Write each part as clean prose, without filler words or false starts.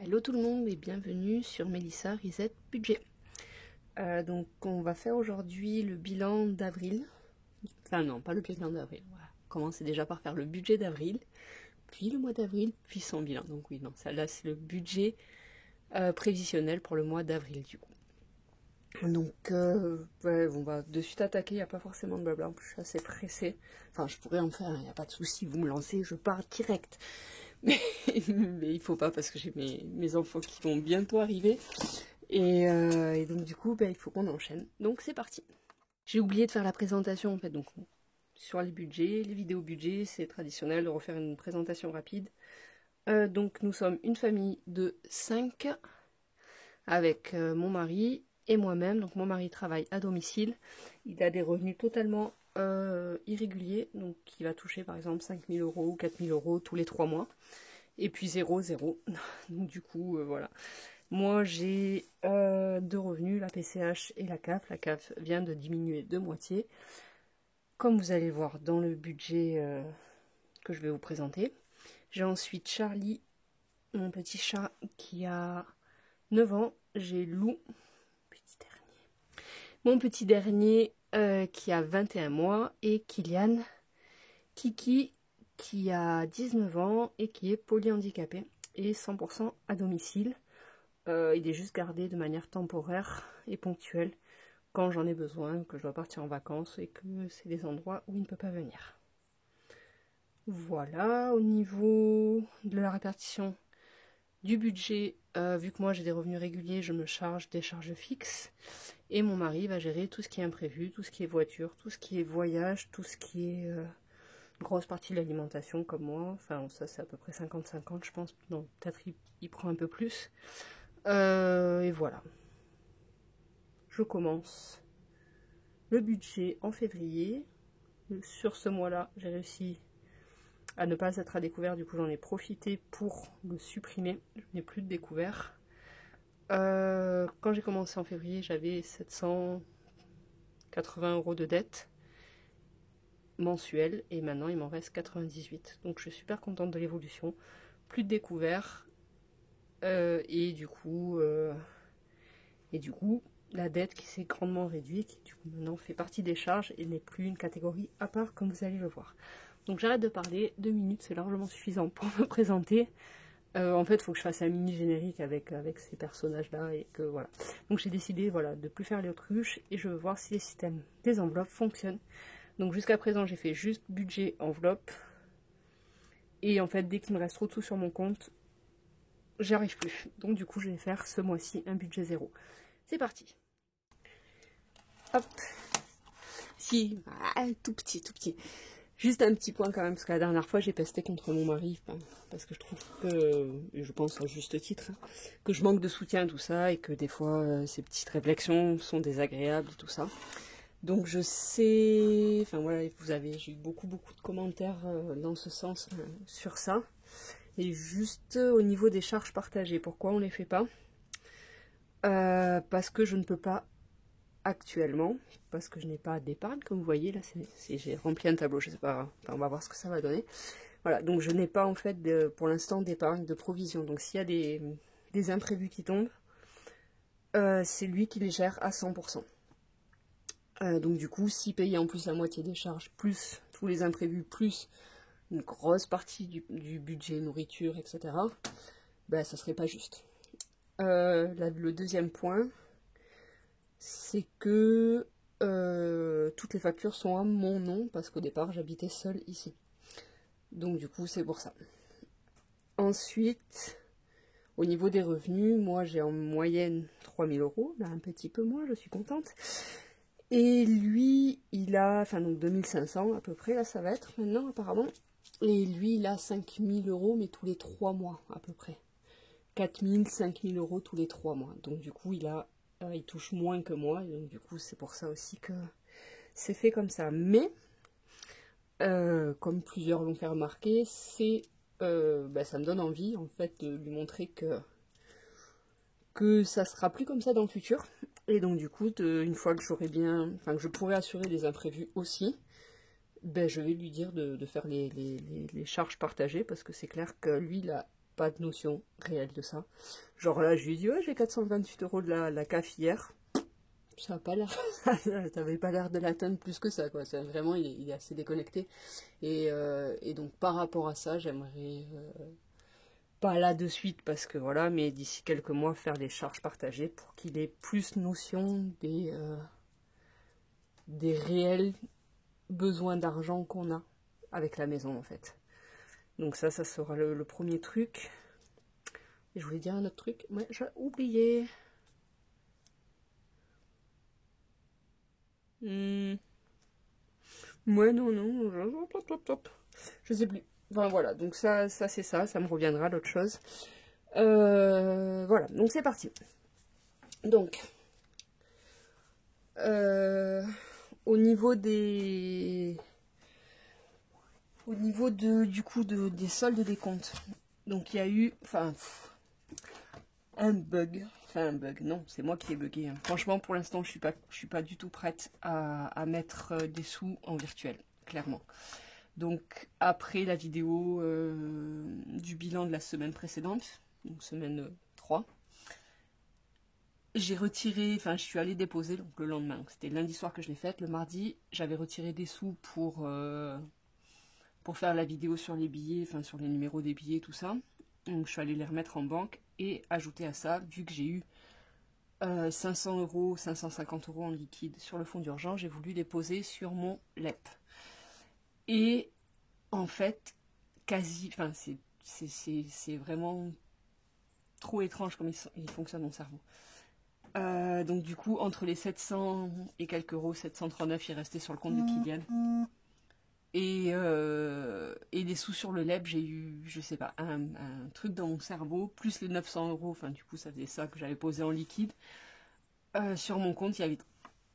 Hello tout le monde et bienvenue sur Mélissa Reset Budget. Donc on va faire aujourd'hui le bilan d'avril. Enfin non, pas le bilan d'avril. Voilà. Commencer déjà par faire le budget d'avril, puis le mois d'avril, puis son bilan. Donc oui, non, ça là c'est le budget prévisionnel pour le mois d'avril du coup. Donc ouais, on va de suite attaquer, il n'y a pas forcément de blabla, en plus je suis assez pressée. Enfin je pourrais en faire, il n'y a pas de souci, vous me lancez, je pars direct. Mais il faut pas parce que j'ai mes enfants qui vont bientôt arriver. Et donc du coup, il faut qu'on enchaîne. Donc c'est parti. J'ai oublié de faire la présentation en fait. Donc sur les budgets, les vidéos budget, c'est traditionnel de refaire une présentation rapide. Donc nous sommes une famille de 5 avec mon mari et moi-même. Donc mon mari travaille à domicile. Il a des revenus totalement irréguliers. Donc il va toucher par exemple 5 000 € ou 4 000 € tous les 3 mois. Et puis 0, 0. Donc du coup, voilà. Moi, j'ai 2 revenus, la PCH et la CAF. La CAF vient de diminuer de moitié, comme vous allez le voir dans le budget que je vais vous présenter. J'ai ensuite Charlie, mon petit chat, qui a 9 ans. J'ai Lou, mon petit dernier, qui a 21 mois. Et Kylian, Kiki, qui a 19 ans et qui est polyhandicapé et 100% à domicile. Il est juste gardé de manière temporaire et ponctuelle quand j'en ai besoin, que je dois partir en vacances et que c'est des endroits où il ne peut pas venir. Voilà, au niveau de la répartition du budget, vu que moi j'ai des revenus réguliers, je me charge des charges fixes et mon mari va gérer tout ce qui est imprévu, tout ce qui est voiture, tout ce qui est voyage, tout ce qui est grosse partie de l'alimentation comme moi. Enfin ça c'est à peu près 50-50 je pense, non peut-être il prend un peu plus. Et voilà. Je commence le budget en février. Sur ce mois-là, j'ai réussi à ne pas être à découvert. Du coup, j'en ai profité pour le supprimer. Je n'ai plus de découvert. Quand j'ai commencé en février, j'avais 780 € de dette mensuelle. Et maintenant, il m'en reste 98. Donc, je suis super contente de l'évolution. Plus de découvert. Et du coup, la dette qui s'est grandement réduite, qui du coup maintenant fait partie des charges et n'est plus une catégorie à part comme vous allez le voir. Donc j'arrête de parler, 2 minutes c'est largement suffisant pour me présenter. En fait il faut que je fasse un mini générique avec ces personnages là et que voilà. Donc j'ai décidé voilà, de plus faire les autruches et je veux voir si les systèmes des enveloppes fonctionnent. Donc jusqu'à présent j'ai fait juste budget enveloppe et en fait dès qu'il me reste trop de sous sur mon compte, j'y arrive plus. Donc du coup je vais faire ce mois-ci un budget zéro. C'est parti. Hop. Si, tout petit. Juste un petit point quand même, parce que la dernière fois j'ai pesté contre mon mari, parce que je trouve que, et je pense à juste titre, que je manque de soutien, tout ça, et que des fois ces petites réflexions sont désagréables et tout ça. Donc je sais, enfin voilà, j'ai eu beaucoup de commentaires dans ce sens, sur ça. Et juste au niveau des charges partagées, pourquoi on les fait pas? Parce que je ne peux pas actuellement, parce que je n'ai pas d'épargne, comme vous voyez, là j'ai rempli un tableau, je sais pas, enfin, on va voir ce que ça va donner. Voilà, donc je n'ai pas en fait pour l'instant d'épargne, de provision, donc s'il y a des imprévus qui tombent, c'est lui qui les gère à 100%. Donc du coup, s'il payait en plus la moitié des charges, plus tous les imprévus, plus une grosse partie du budget nourriture, etc., ça serait pas juste. Le deuxième point, c'est que toutes les factures sont à mon nom, parce qu'au départ j'habitais seule ici. Donc du coup c'est pour ça. Ensuite, au niveau des revenus, moi j'ai en moyenne 3 000 €, là un petit peu moins, je suis contente. Et lui, il a, enfin donc 2 500 à peu près, là ça va être maintenant apparemment. Et lui, il a 5 000 €, mais tous les 3 mois à peu près. 4 000, 5 000 € tous les 3 mois. Donc du coup, il touche moins que moi, et donc du coup c'est pour ça aussi que c'est fait comme ça. Mais, comme plusieurs l'ont fait remarquer, ça me donne envie en fait de lui montrer que ça sera plus comme ça dans le futur. Et donc du coup, une fois que que je pourrai assurer les imprévus aussi, je vais lui dire de faire les charges partagées, parce que c'est clair que lui, il a pas de notion réelle de ça. Genre là, je lui ai dit, ouais, j'ai 428 € de la CAF hier. Ça n'a pas l'air, ça n'avait pas l'air de l'atteindre plus que ça, quoi. Vraiment, il est assez déconnecté. Et donc, par rapport à ça, j'aimerais, pas là de suite, parce que voilà, mais d'ici quelques mois, faire des charges partagées pour qu'il ait plus notion des réels besoins d'argent qu'on a avec la maison, en fait. Donc ça sera le premier truc. Et je voulais dire un autre truc, mais j'ai oublié. Ouais, non, je sais plus. Enfin voilà, donc ça c'est ça me reviendra l'autre chose. Voilà, donc c'est parti. Donc, au niveau des... du coup, des soldes des comptes. Donc il y a eu, enfin, un bug. Enfin, un bug, non, c'est moi qui ai bugué. Hein. Franchement, pour l'instant, je suis pas du tout prête à mettre des sous en virtuel, clairement. Donc, après la vidéo du bilan de la semaine précédente, donc semaine 3, j'ai retiré, enfin, je suis allée déposer donc, le lendemain. C'était lundi soir que je l'ai faite. Le mardi, j'avais retiré des sous pour faire la vidéo sur les billets, enfin, sur les numéros des billets, tout ça. Donc, je suis allée les remettre en banque et ajouter à ça, vu que j'ai eu 500 €, 550 € en liquide sur le fonds d'urgence, j'ai voulu les poser sur mon LEP. Et en fait, enfin, c'est vraiment trop étrange comme il fonctionne mon cerveau. Donc du coup, entre les 700 et quelques euros, 739, il restait sur le compte de Kylian. Et les sous sur le LEP, j'ai eu, je sais pas, un truc dans mon cerveau, plus les 900 €, enfin du coup ça faisait ça que j'avais posé en liquide. Sur mon compte, il y avait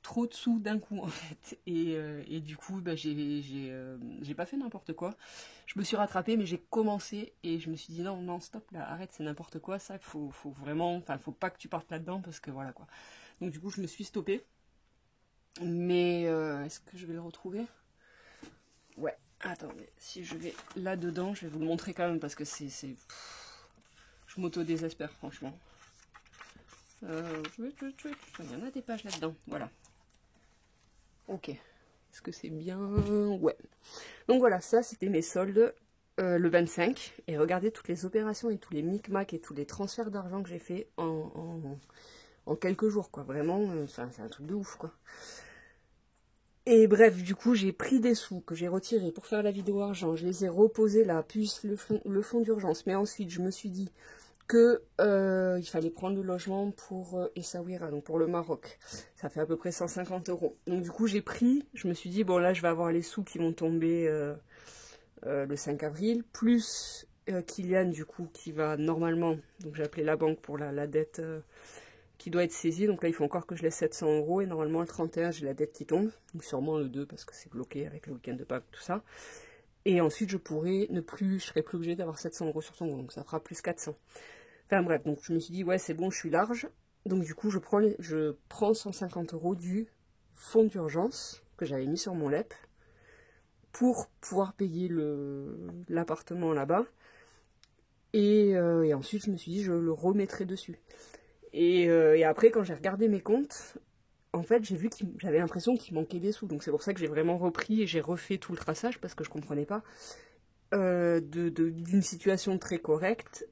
trop de sous d'un coup en fait. Et du coup, bah, j'ai pas fait n'importe quoi. Je me suis rattrapée, mais j'ai commencé et je me suis dit non, stop, là, arrête, c'est n'importe quoi, ça, faut vraiment, enfin, faut pas que tu partes là-dedans parce que voilà quoi. Donc du coup, je me suis stoppée. Mais est-ce que je vais le retrouver? Ouais, attendez, si je vais là-dedans, je vais vous le montrer quand même parce que je m'auto-désespère, franchement. Il y en a des pages là-dedans, voilà. Ok. Est-ce que c'est bien? Ouais. Donc voilà, ça c'était mes soldes le 25. Et regardez toutes les opérations et tous les micmacs et tous les transferts d'argent que j'ai fait en quelques jours, quoi. Vraiment, c'est un truc de ouf, quoi. Et bref, du coup, j'ai pris des sous que j'ai retirés pour faire la vidéo argent. Je les ai reposés là, plus le fonds d'urgence. Mais ensuite, je me suis dit que il fallait prendre le logement pour Essaouira, donc pour le Maroc. Ça fait à peu près 150 €. Donc du coup, je me suis dit, bon là, je vais avoir les sous qui vont tomber le 5 avril, plus Kylian, du coup, qui va normalement, donc j'ai appelé la banque pour la dette qui doit être saisie. Donc là, il faut encore que je laisse 700 € et normalement, le 31, j'ai la dette qui tombe. Donc sûrement le 2 parce que c'est bloqué avec le week-end de Pâques, tout ça. Et ensuite, je serai plus obligée d'avoir 700 € sur son compte, donc ça fera plus 400. Enfin bref, donc je me suis dit, ouais, c'est bon, je suis large. Donc du coup, je prends 150 € du fonds d'urgence que j'avais mis sur mon LEP pour pouvoir payer l'appartement là-bas. Et ensuite, je me suis dit, je le remettrai dessus. Et après, quand j'ai regardé mes comptes, en fait, j'ai vu j'avais l'impression qu'il manquait des sous. Donc c'est pour ça que j'ai vraiment repris et j'ai refait tout le traçage parce que je comprenais pas. D'une situation très correcte,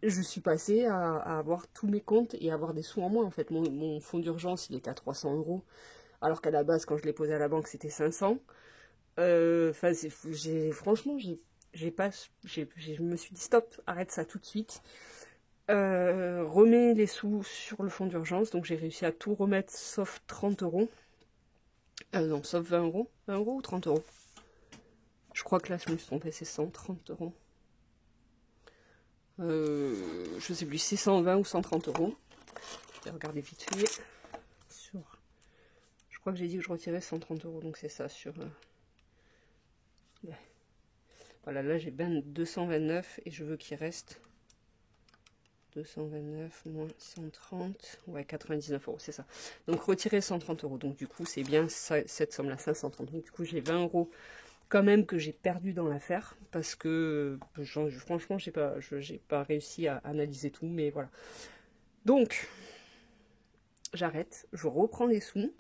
je suis passée à avoir tous mes comptes et à avoir des sous en moins. En fait, mon fonds d'urgence, il était à 300 €, alors qu'à la base, quand je l'ai posé à la banque, c'était 500. Enfin, franchement, je me suis dit stop, arrête ça tout de suite. Remets les sous sur le fonds d'urgence, donc j'ai réussi à tout remettre sauf 30 €. Non, sauf 20 €. 20 € ou 30 €? Je crois que là, je me suis trompée, c'est 130 €. Je sais plus, c'est 120 ou 130 €. Je vais regarder vite fait. Je crois que j'ai dit que je retirais 130 €, donc c'est ça sur... Voilà, là j'ai 229 et je veux qu'il reste 229 moins 130, ouais, 99 €, c'est ça. Donc retirer 130 €, donc du coup c'est bien cette somme-là, 530. Donc du coup j'ai 20 € quand même que j'ai perdu dans l'affaire, parce que franchement, j'ai pas réussi à analyser tout, mais voilà. Donc, j'arrête, je reprends les sous,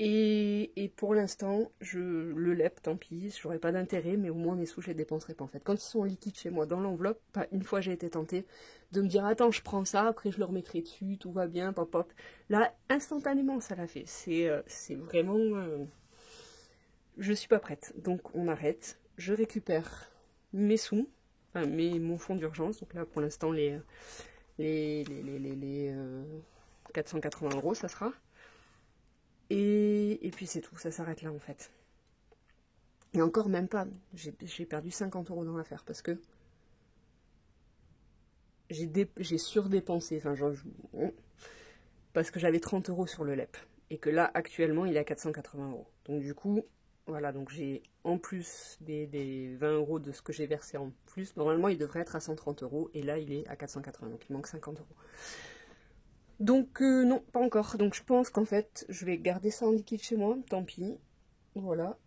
et pour l'instant, le LEP, tant pis, j'aurai pas d'intérêt, mais au moins mes sous, je les dépenserai pas en fait. Quand ils sont en liquide chez moi dans l'enveloppe, une fois j'ai été tentée de me dire attends, je prends ça, après je le remettrai dessus, tout va bien, pop pop. Là, instantanément, ça l'a fait. C'est vraiment. Je suis pas prête. Donc on arrête. Je récupère mes sous, enfin mon fonds d'urgence. Donc là, pour l'instant, les 480 euros, ça sera. Et puis c'est tout, ça s'arrête là en fait. Et encore même pas, j'ai perdu 50 euros dans l'affaire parce que j'ai surdépensé, enfin parce que j'avais 30 euros sur le LEP. Et que là, actuellement, il est à 480 euros. Donc du coup, voilà, donc j'ai en plus des 20 euros de ce que j'ai versé en plus. Normalement, il devrait être à 130 euros et là, il est à 480, donc il manque 50 euros. Donc non, pas encore. Donc je pense qu'en fait, je vais garder ça en liquide chez moi, tant pis. Voilà.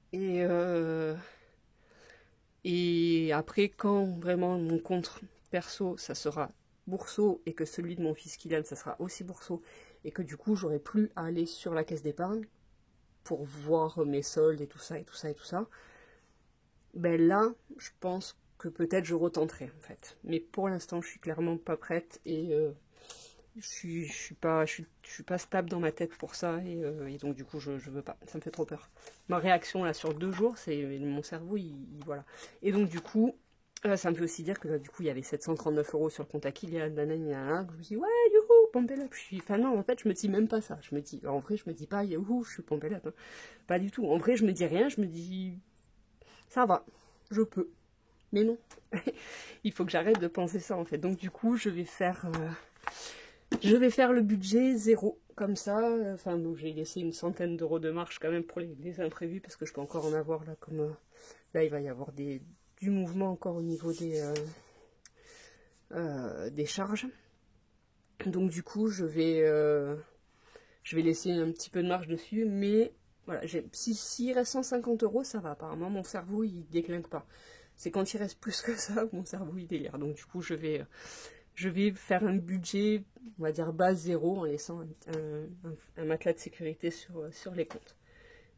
Et après, quand vraiment mon compte perso, ça sera bourseau, et que celui de mon fils Kylian, ça sera aussi bourseau, et que du coup, j'aurai plus à aller sur la caisse d'épargne pour voir mes soldes et tout ça, et tout ça, et tout ça, ben là, je pense que peut-être je retenterai, en fait. Mais pour l'instant, je suis clairement pas prête, et je suis pas stable dans ma tête pour ça, et donc du coup je veux pas, ça me fait trop peur. Ma réaction là sur 2 jours, c'est mon cerveau, voilà. Et donc du coup, ça me fait aussi dire que là, du coup il y avait 739 euros sur le compte à Kylian, nanana, je me dis ouais youhou, pompé up, enfin non en fait je me dis même pas ça, je me dis, en vrai je me dis pas youhou, je suis pompé up, hein. Pas du tout, en vrai je me dis rien, je me dis ça va, je peux, mais non, il faut que j'arrête de penser ça en fait, donc du coup je vais faire le budget zéro, comme ça. Enfin, donc j'ai laissé une centaine d'euros de marge quand même pour les imprévus, parce que je peux encore en avoir là, comme là il va y avoir du mouvement encore au niveau des charges. Donc du coup, je vais laisser un petit peu de marge dessus, mais voilà, s'il reste 150 euros, ça va. Apparemment, mon cerveau il déclinque pas. C'est quand il reste plus que ça que mon cerveau il délire. Donc du coup, je vais faire un budget, on va dire base zéro, en laissant un matelas de sécurité sur les comptes.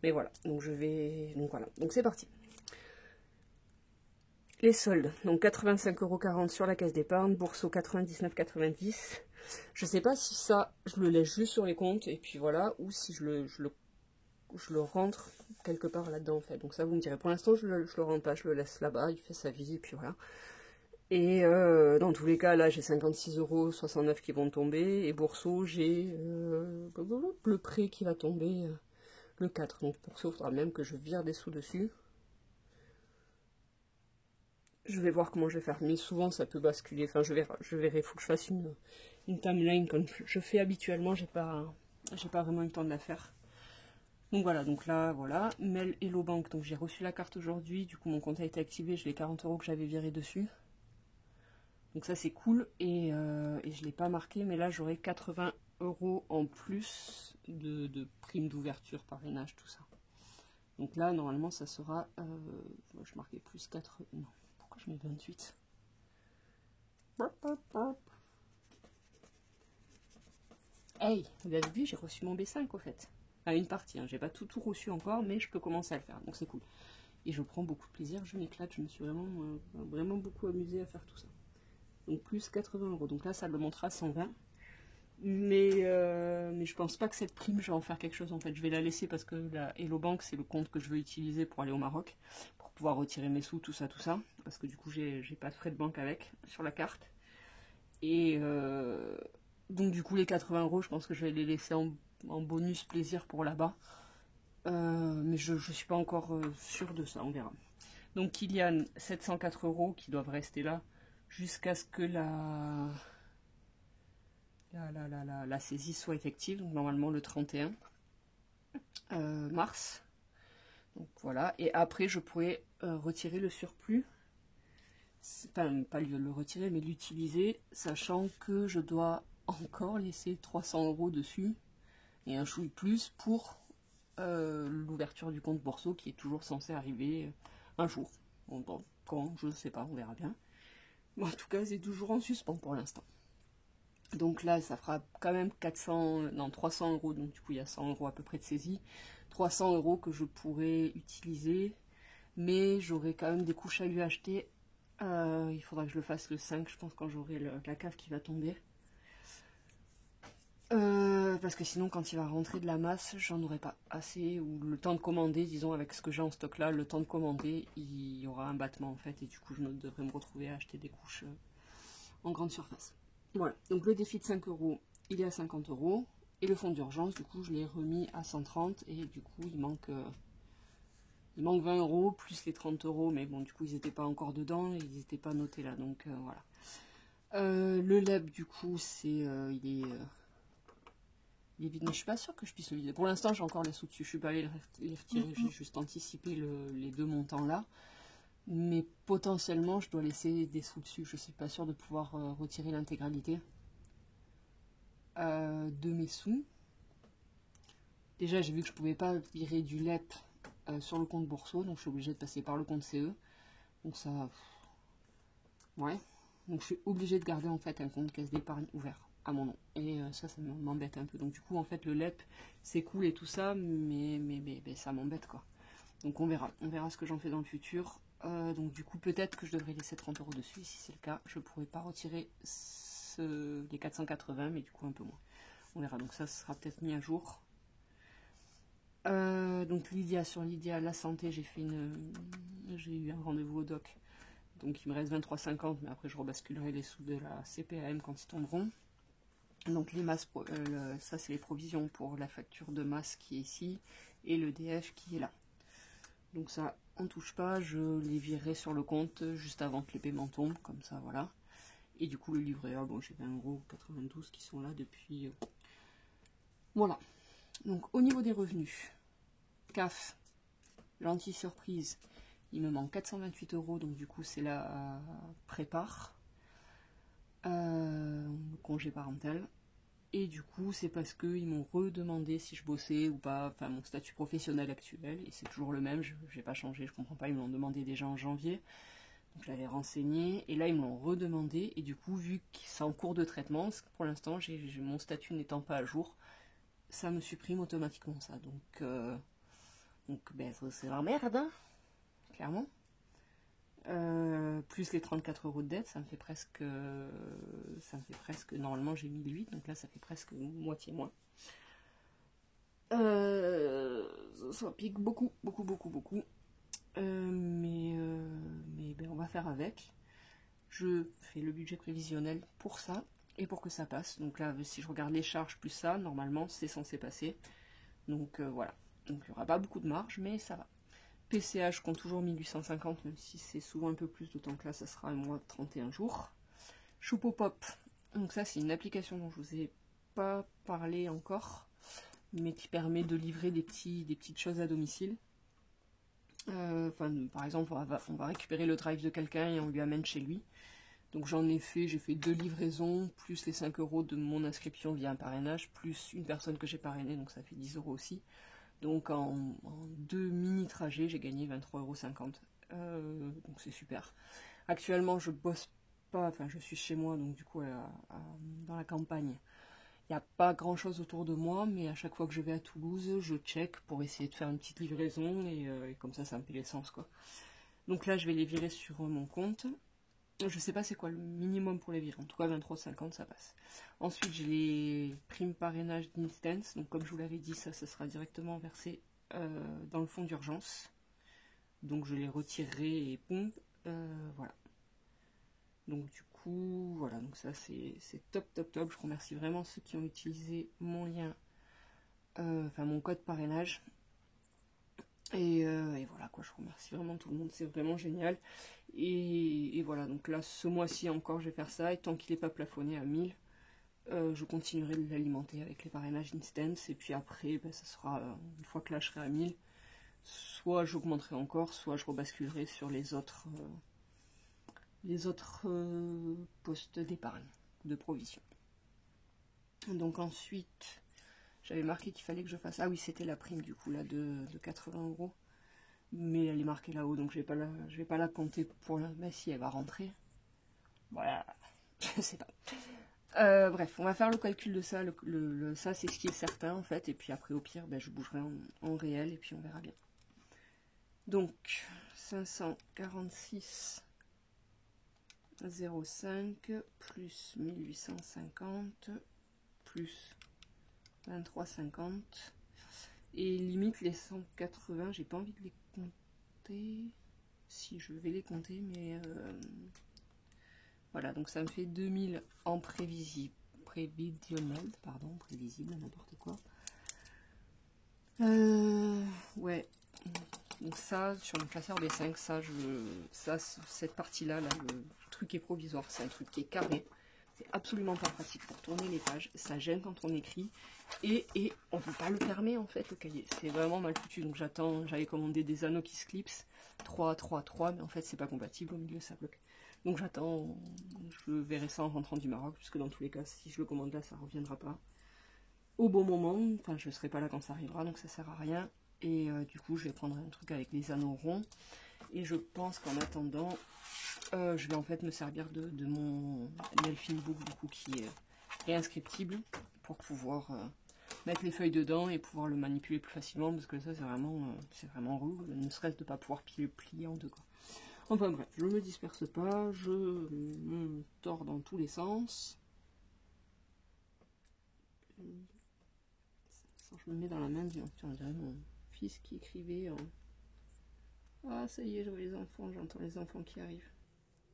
Mais voilà, donc voilà, donc c'est parti. Les soldes, donc 85,40 € sur la caisse d'épargne, bourseau 99,90. Je sais pas si ça, je le laisse juste sur les comptes, et puis voilà, ou si je le rentre quelque part là-dedans en fait. Donc ça, vous me direz. Pour l'instant, je le rentre pas, je le laisse là-bas, il fait sa vie, et puis voilà. Et dans tous les cas, là, j'ai 56,69 € qui vont tomber. Et bourseau, j'ai le prêt qui va tomber le 4. Donc bourseau, il faudra même que je vire des sous dessus. Je vais voir comment je vais faire. Mais souvent, ça peut basculer. Enfin, je verrai. Il faut que je fasse une timeline comme je fais habituellement. J'ai pas vraiment eu le temps de la faire. Donc voilà, donc là, voilà. Mail Hello Bank. Donc j'ai reçu la carte aujourd'hui. Du coup, mon compte a été activé. J'ai les 40 € que j'avais virés dessus. Donc ça c'est cool, et je ne l'ai pas marqué, mais là j'aurai 80 € en plus de prime d'ouverture, parrainage, tout ça. Donc là normalement ça sera, je marquais plus 4, non, pourquoi je mets 28? Hey, vous avez vu, j'ai reçu mon B5 au fait. Enfin une partie, hein. J'ai pas tout reçu encore, mais je peux commencer à le faire, donc c'est cool. Et je prends beaucoup de plaisir, je m'éclate, je me suis vraiment beaucoup amusée à faire tout ça. Donc plus 80 €. Donc là, ça le montera à 120. Mais je pense pas que cette prime, je vais en faire quelque chose en fait. Je vais la laisser parce que la Hello Bank, c'est le compte que je veux utiliser pour aller au Maroc, pour pouvoir retirer mes sous, tout ça. Parce que du coup, j'ai pas de frais de banque avec, sur la carte. Et donc du coup, les 80 €, je pense que je vais les laisser en bonus plaisir pour là-bas. Mais je suis pas encore sûre de ça, on verra. Donc Kylian, 704 € qui doivent rester là jusqu'à ce que la saisie soit effective, donc normalement le 31 mars. Donc voilà, et après je pourrais retirer le surplus, enfin pas le retirer mais l'utiliser, sachant que je dois encore laisser 300 € dessus, et un chouille plus pour l'ouverture du compte Bourseau qui est toujours censé arriver un jour. Bon, quand, je ne sais pas, on verra bien. Bon, en tout cas, c'est toujours en suspens pour l'instant. Donc là, ça fera quand même 300 euros, donc du coup il y a 100 euros à peu près de saisie. 300 euros que je pourrais utiliser, mais j'aurai quand même des couches à lui acheter. Il faudra que je le fasse le 5, je pense, quand j'aurai la cave qui va tomber. Parce que sinon, quand il va rentrer de la masse, j'en aurai pas assez, ou le temps de commander, disons, avec ce que j'ai en stock là, le temps de commander, il y aura un battement en fait, et du coup, je devrais me retrouver à acheter des couches en grande surface. Voilà, donc le défi de 5 euros, il est à 50 euros, et le fonds d'urgence, du coup, je l'ai remis à 130, et du coup, il manque 20 euros, plus les 30 euros, mais bon, du coup, ils n'étaient pas encore dedans, et ils n'étaient pas notés là, donc voilà. Le LEB, du coup, il est vide, mais je suis pas sûre que je puisse le vider. Pour l'instant, j'ai encore les sous dessus, je suis pas allée les retirer, j'ai juste anticipé les deux montants là. Mais potentiellement, je dois laisser des sous dessus, je suis pas sûre de pouvoir retirer l'intégralité de mes sous. Déjà, j'ai vu que je pouvais pas virer du LEP sur le compte Bourseau, donc je suis obligée de passer par le compte CE. Donc ça... Ouais. Donc je suis obligée de garder en fait un compte caisse d'épargne ouvert à mon nom. Et ça m'embête un peu. Donc du coup, en fait, le LEP, c'est cool et tout ça, mais ça m'embête quoi. Donc on verra ce que j'en fais dans le futur. Donc du coup, peut-être que je devrais laisser 30 euros dessus. Si c'est le cas, je pourrais pas retirer les 480, mais du coup un peu moins. On verra. Donc ça sera peut-être mis à jour. Donc sur Lydia, la santé, j'ai eu un rendez-vous au doc. Donc il me reste 23,50, mais après je rebasculerai les sous de la CPAM quand ils tomberont. Donc les masses, ça c'est les provisions pour la facture de masse qui est ici, et le DF qui est là. Donc ça, on touche pas, je les virerai sur le compte juste avant que les paiements tombent, comme ça, voilà. Et du coup, le livret A, bon, j'ai 20,92 € qui sont là depuis... Voilà. Donc, au niveau des revenus, CAF, gentille surprise, il me manque 428 €, donc du coup, c'est la prépare, congé parental. Et du coup, c'est parce qu'ils m'ont redemandé si je bossais ou pas, enfin mon statut professionnel actuel, et c'est toujours le même, je n'ai pas changé, je comprends pas, ils me l'ont demandé déjà en janvier, donc je l'avais renseigné, et là ils me l'ont redemandé, et du coup, vu que c'est en cours de traitement, pour l'instant, mon statut n'étant pas à jour, ça me supprime automatiquement ça, donc ben, c'est la merde, hein, clairement. Plus les 34 € de dette, ça me fait presque, normalement j'ai 1008, donc là ça fait presque moitié moins. Ça pique beaucoup. Mais ben, on va faire avec. Je fais le budget prévisionnel pour ça et pour que ça passe. Donc là, si je regarde les charges plus ça, normalement c'est censé passer. Donc voilà. Donc il n'y aura pas beaucoup de marge, mais ça va. PCH, je compte toujours 1850, même si c'est souvent un peu plus, d'autant que là, ça sera un mois de 31 jours. Choupopop, donc ça, c'est une application dont je vous ai pas parlé encore, mais qui permet de livrer des petites choses à domicile. Par exemple, on va récupérer le drive de quelqu'un et on lui amène chez lui. Donc j'ai fait 2 livraisons, plus les 5 € de mon inscription via un parrainage, plus une personne que j'ai parrainée, donc ça fait 10 € aussi. Donc en 2 mini-trajets, j'ai gagné 23,50 €. Donc c'est super. Actuellement, je bosse pas, enfin je suis chez moi, donc du coup dans la campagne. Il n'y a pas grand chose autour de moi, mais à chaque fois que je vais à Toulouse, je check pour essayer de faire une petite livraison, et comme ça me fait l'essence quoi. Donc là, je vais les virer sur mon compte. Je sais pas c'est quoi le minimum pour les virer, en tout cas 23,50 ça passe. Ensuite j'ai les primes parrainage d'Instance, donc comme je vous l'avais dit, ça sera directement versé dans le fonds d'urgence. Donc je les retirerai et boum, voilà. Donc du coup, voilà, donc ça c'est top. Je remercie vraiment ceux qui ont utilisé mon lien, mon code parrainage. Et voilà quoi, je remercie vraiment tout le monde, c'est vraiment génial. Et voilà, donc là, ce mois-ci encore, je vais faire ça. Et tant qu'il n'est pas plafonné à 1000, je continuerai de l'alimenter avec les parrainages Instance. Et puis après, ben, ça sera, une fois que là, je serai à 1000, soit j'augmenterai encore, soit je rebasculerai sur les autres postes d'épargne, de provision. Donc ensuite, J'avais marqué qu'il fallait que je fasse... Ah oui, c'était la prime du coup, là, de 80 €. Mais elle est marquée là-haut, donc je vais pas la compter pour la... Mais si, elle va rentrer. Voilà, je sais pas. Bref, on va faire le calcul de ça. Ça, c'est ce qui est certain, en fait. Et puis après, au pire, ben, je bougerai en réel et puis on verra bien. Donc, 546,05 plus 1850 plus 23,50. Et limite, les 180, j'ai pas envie de les compter. Si, je vais les compter, mais... voilà, donc ça me fait 2000 en prévisionnel, pardon, prévisible, n'importe quoi. Ouais, donc ça, sur le classeur des 5, cette partie-là, là, le truc est provisoire, c'est un truc qui est carré. C'est absolument pas pratique pour tourner les pages, ça gêne quand on écrit, et on peut pas le fermer en fait, le cahier. C'est vraiment mal foutu, donc j'avais commandé des anneaux qui se clipsent, 3, 3, 3, mais en fait c'est pas compatible, au milieu ça bloque. Donc j'attends, je verrai ça en rentrant du Maroc, puisque dans tous les cas, si je le commande là, ça reviendra pas au bon moment. Enfin, je serai pas là quand ça arrivera, donc ça sert à rien. Et du coup, je vais prendre un truc avec les anneaux ronds. Et je pense qu'en attendant, je vais en fait me servir de mon Elfin Book, du coup, qui est réinscriptible, pour pouvoir mettre les feuilles dedans et pouvoir le manipuler plus facilement, parce que ça, c'est vraiment relou, ne serait-ce de pas pouvoir plier en deux, quoi. Enfin bref, je me disperse pas, je me tords dans tous les sens. Je me mets dans la main, on dirait mon fils qui écrivait. Ah, ça y est, je vois les enfants, j'entends les enfants qui arrivent.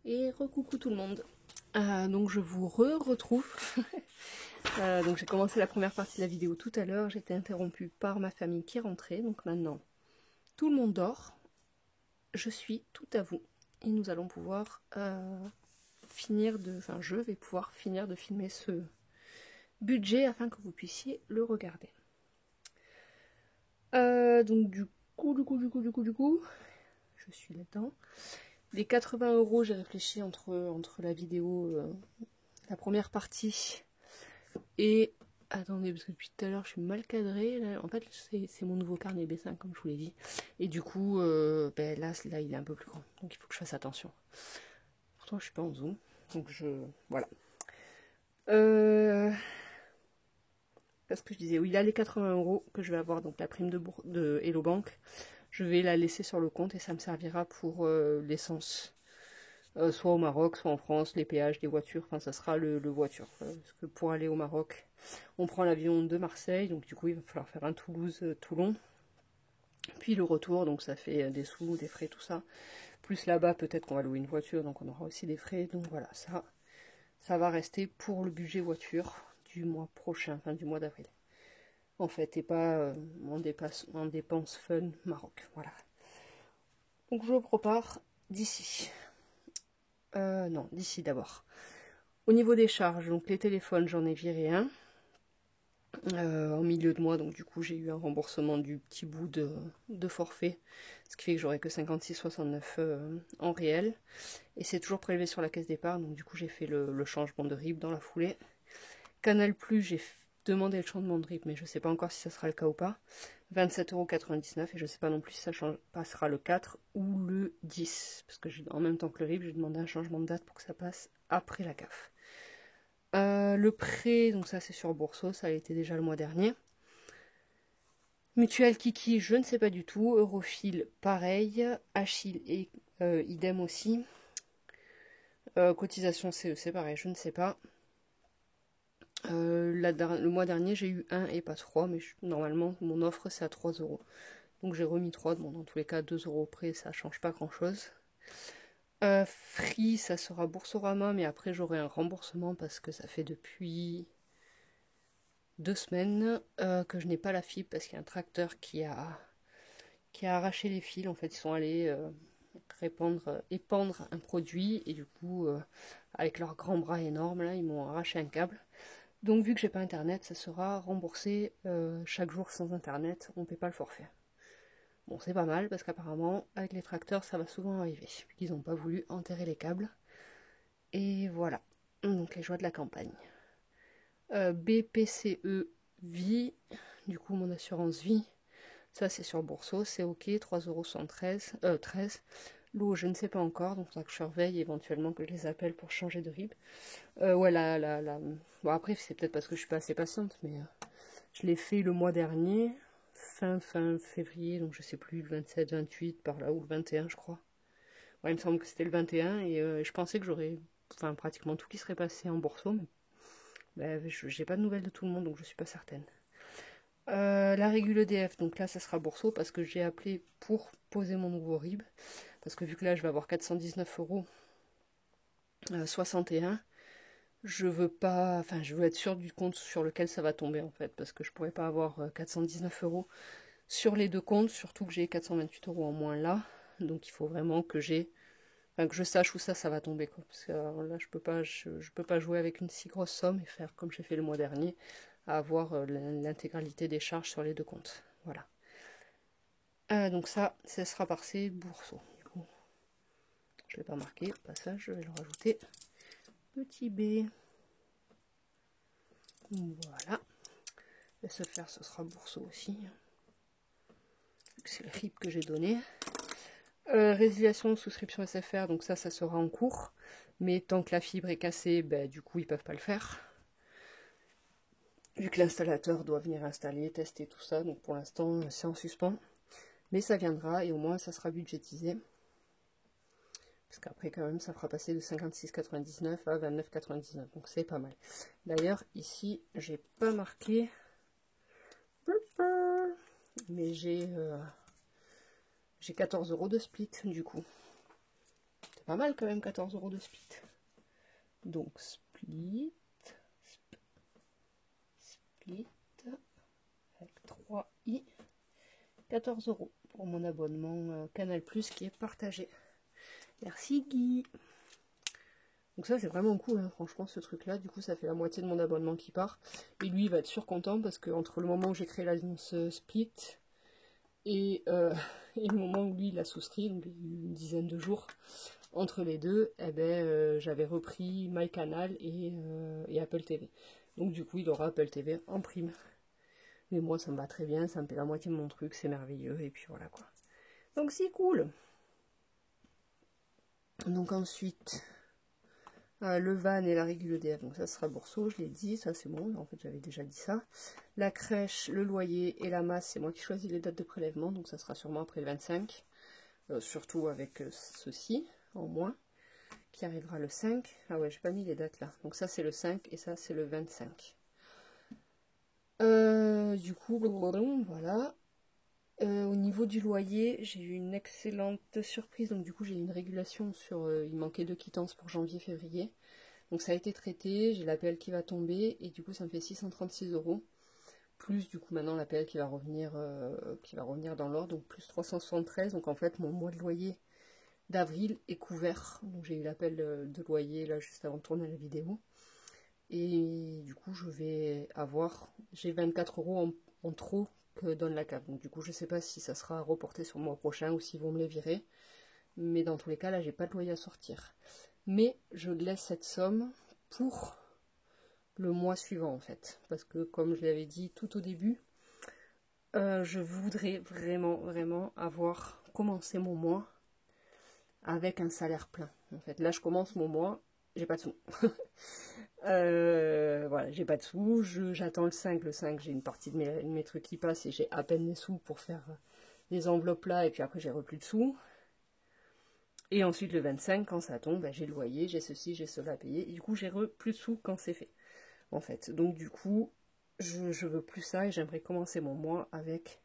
Et recoucou tout le monde. Donc je vous retrouve. Donc j'ai commencé la première partie de la vidéo tout à l'heure, j'étais interrompue par ma famille qui est rentrée, donc maintenant tout le monde dort. Je suis tout à vous. Et nous allons pouvoir je vais pouvoir finir de filmer ce budget afin que vous puissiez le regarder. Donc du coup, je suis là-dedans. Les 80 €, j'ai réfléchi entre la vidéo, la première partie et... Attendez, parce que depuis tout à l'heure, je suis mal cadrée. Là, en fait, c'est mon nouveau carnet B5, comme je vous l'ai dit. Et du coup, là, il est un peu plus grand. Donc, il faut que je fasse attention. Pourtant, je suis pas en zoom. Donc, voilà. Parce que je disais, oui, là, les 80 € que je vais avoir, donc la prime de Hello Bank, je vais la laisser sur le compte et ça me servira pour l'essence. Soit au Maroc, soit en France, les péages des voitures, enfin ça sera le voiture. Parce que pour aller au Maroc, on prend l'avion de Marseille, donc du coup il va falloir faire un Toulouse-Toulon. Puis le retour, donc ça fait des sous, des frais, tout ça. Plus là-bas, peut-être qu'on va louer une voiture, donc on aura aussi des frais. Donc voilà, ça va rester pour le budget voiture du mois prochain, enfin du mois d'avril. En fait, et pas en dépense fun Maroc. Voilà. Donc je prépare d'ici. Non, d'ici d'abord. Au niveau des charges, donc les téléphones, j'en ai viré un en milieu de mois, donc du coup j'ai eu un remboursement du petit bout de forfait, ce qui fait que j'aurai que 56,69 en réel, et c'est toujours prélevé sur la caisse d'épargne, donc du coup j'ai fait le changement de RIB dans la foulée. Canal+, j'ai demandé le changement de RIB, mais je ne sais pas encore si ça sera le cas ou pas. 27,99 € et je ne sais pas non plus si ça passera le 4 ou le 10, parce que en même temps que le RIB, j'ai demandé un changement de date pour que ça passe après la CAF. Le prêt, donc ça c'est sur Bourso, ça a été déjà le mois dernier. Mutuelle Kiki, je ne sais pas du tout. Eurofil, pareil. Achille et idem aussi. Cotisation CEC, pareil, je ne sais pas. Le mois dernier, j'ai eu 1 et pas 3, mais normalement, mon offre, c'est à 3 €. Donc j'ai remis 3, bon, dans tous les cas, 2 € près, ça change pas grand-chose. Free, ça sera Boursorama, mais après, j'aurai un remboursement parce que ça fait depuis 2 semaines que je n'ai pas la fibre parce qu'il y a un tracteur qui a arraché les fils. En fait, ils sont allés épandre un produit et du coup, avec leurs grands bras énormes, là, ils m'ont arraché un câble. Donc vu que j'ai pas internet, ça sera remboursé chaque jour sans internet, on ne paie pas le forfait. Bon, c'est pas mal parce qu'apparemment avec les tracteurs ça va souvent arriver, puisqu'ils n'ont pas voulu enterrer les câbles. Et voilà, donc les joies de la campagne. BPCE vie, du coup mon assurance vie, ça c'est sur Bourseau, c'est ok, 3,73 €, 13. L'eau, je ne sais pas encore, donc il faudra que je surveille éventuellement que je les appelle pour changer de RIB. Ouais, bon après c'est peut-être parce que je suis pas assez patiente, mais je l'ai fait le mois dernier, fin février, donc je sais plus, le 27, 28, par là, ou le 21 je crois. Ouais, il me semble que c'était le 21 et je pensais que j'aurais pratiquement tout qui serait passé en Bourseau, mais j'ai pas de nouvelles de tout le monde, donc je suis pas certaine. La régule EDF, donc là ça sera Bourseau parce que j'ai appelé pour poser mon nouveau RIB, parce que vu que là je vais avoir 419 € 61, je veux pas, je veux être sûre du compte sur lequel ça va tomber en fait, parce que je pourrais pas avoir 419 € sur les deux comptes, surtout que j'ai 428 € en moins là, donc il faut vraiment que que je sache où ça va tomber quoi, parce que là je peux pas jouer avec une si grosse somme et faire comme j'ai fait le mois dernier, à avoir l'intégralité des charges sur les deux comptes. Voilà. Donc ça sera par ces Bourseau. Du coup, je l'ai pas marqué, au passage, je vais le rajouter. Petit B. Voilà. Laisse faire, ce sera Bourseau aussi. C'est le RIB que j'ai donné. Résiliation de souscription SFR, donc ça sera en cours. Mais tant que la fibre est cassée, du coup, ils peuvent pas le faire. Vu que l'installateur doit venir installer, tester tout ça, donc pour l'instant, c'est en suspens. Mais ça viendra et au moins, ça sera budgétisé. Parce qu'après, quand même, ça fera passer de 56,99 à 29,99. Donc c'est pas mal. D'ailleurs, ici, j'ai pas marqué. Mais j'ai 14 € de split, du coup. C'est pas mal quand même, 14 € de split. Donc split avec 3i, 14 € pour mon abonnement Canal Plus qui est partagé. Merci Guy. Donc ça c'est vraiment cool, hein, franchement ce truc là, du coup ça fait la moitié de mon abonnement qui part. Et lui il va être surcontent parce que entre le moment où j'ai créé l'annonce split et, et le moment où lui il a souscrit, donc une dizaine de jours, entre les deux, j'avais repris MyCanal et Apple TV. Donc du coup il aura Apple TV en prime. Mais moi ça me va très bien, ça me fait la moitié de mon truc, c'est merveilleux, et puis voilà quoi. Donc c'est cool. Donc ensuite, le van et la régule EDF, donc ça sera Bourseau, je l'ai dit, ça c'est bon, en fait j'avais déjà dit ça. La crèche, le loyer et la masse, c'est moi qui choisis les dates de prélèvement, donc ça sera sûrement après le 25, surtout avec ceci en moins, qui arrivera le 5. Ah ouais, j'ai pas mis les dates là, donc ça c'est le 5 et ça c'est le 25. Du coup, voilà. Au niveau du loyer, j'ai eu une excellente surprise. Donc du coup, j'ai eu une régulation sur... il manquait 2 quittances pour janvier-février. Donc ça a été traité, j'ai l'APL qui va tomber. Et du coup, ça me fait 636 €. Plus du coup, maintenant, l'APL qui va revenir dans l'ordre. Donc plus 373. Donc en fait, mon mois de loyer d'avril est couvert. Donc j'ai eu l'appel de loyer là juste avant de tourner la vidéo. Et du coup, j'ai 24 € en trop que donne la CAF. Donc du coup, je sais pas si ça sera reporté sur le mois prochain ou s'ils vont me les virer. Mais dans tous les cas, là, j'ai pas de loyer à sortir. Mais je laisse cette somme pour le mois suivant, en fait. Parce que, comme je l'avais dit tout au début, je voudrais vraiment, vraiment avoir commencé mon mois avec un salaire plein. En fait, là, je commence mon mois, j'ai pas de sous. Voilà, j'ai pas de sous, j'attends le 5. Le 5, j'ai une partie de mes trucs qui passent et j'ai à peine les sous pour faire les enveloppes là, et puis après j'ai plus de sous. Et ensuite le 25, quand ça tombe, j'ai le loyer, j'ai ceci, j'ai cela à payer, et du coup j'ai plus de sous quand c'est fait. En fait, donc du coup, je veux plus ça et j'aimerais commencer mon mois avec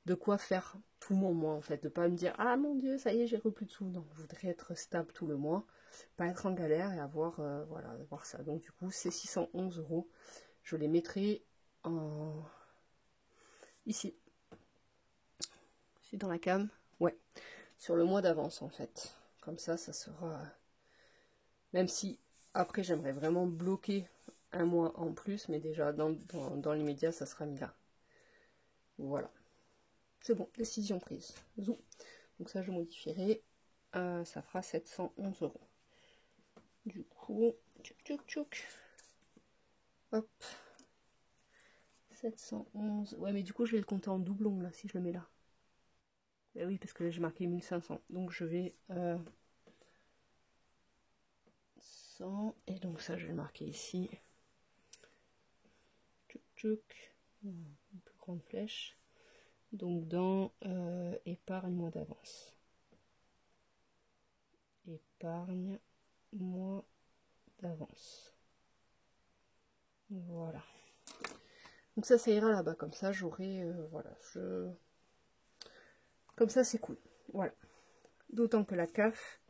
de quoi faire tout mon mois en fait, de pas me dire ah mon dieu ça y est j'ai plus de sous, non, je voudrais être stable tout le mois, pas être en galère et avoir ça. Donc du coup ces 611 €, je les mettrai ici dans la cam, ouais, sur le mois d'avance en fait, comme ça sera, même si après j'aimerais vraiment bloquer un mois en plus, mais déjà dans l'immédiat ça sera mis là, voilà. C'est bon, décision prise. Zou. Donc ça, je modifierai. Ça fera 711 €. Du coup, tchouk tchouk tchouk. Hop. 711. Ouais, mais du coup, je vais le compter en doublon, là, si je le mets là. Ben oui, parce que là, j'ai marqué 1500. Donc, je vais... 100. Et donc, ça, je vais le marquer ici. Tchouk, tchouk. Une plus grande flèche. Donc, dans épargne-moi d'avance. Épargne-moi d'avance. Voilà. Donc ça ira là-bas, comme ça j'aurai, voilà, comme ça c'est cool, voilà. D'autant que la CAF,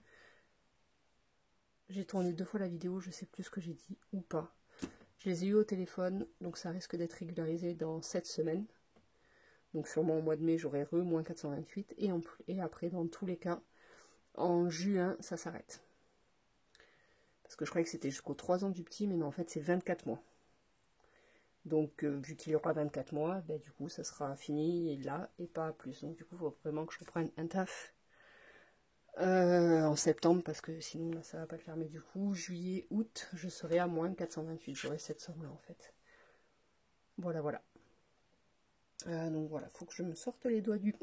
j'ai tourné 2 fois la vidéo, je sais plus ce que j'ai dit ou pas. Je les ai eu au téléphone, donc ça risque d'être régularisé dans 7 semaines. Donc sûrement au mois de mai j'aurai moins 428, et après dans tous les cas, en juin ça s'arrête. Parce que je croyais que c'était jusqu'aux 3 ans du petit, mais non en fait c'est 24 mois. Donc, vu qu'il y aura 24 mois, ben, du coup, ça sera fini là et pas plus. Donc, du coup, il faut vraiment que je reprenne un taf en septembre parce que sinon, là, ça va pas le faire. Mais du coup, juillet, août, je serai à moins 428. J'aurai cette somme-là, en fait. Voilà, voilà. Donc, voilà, faut que je me sorte les doigts du...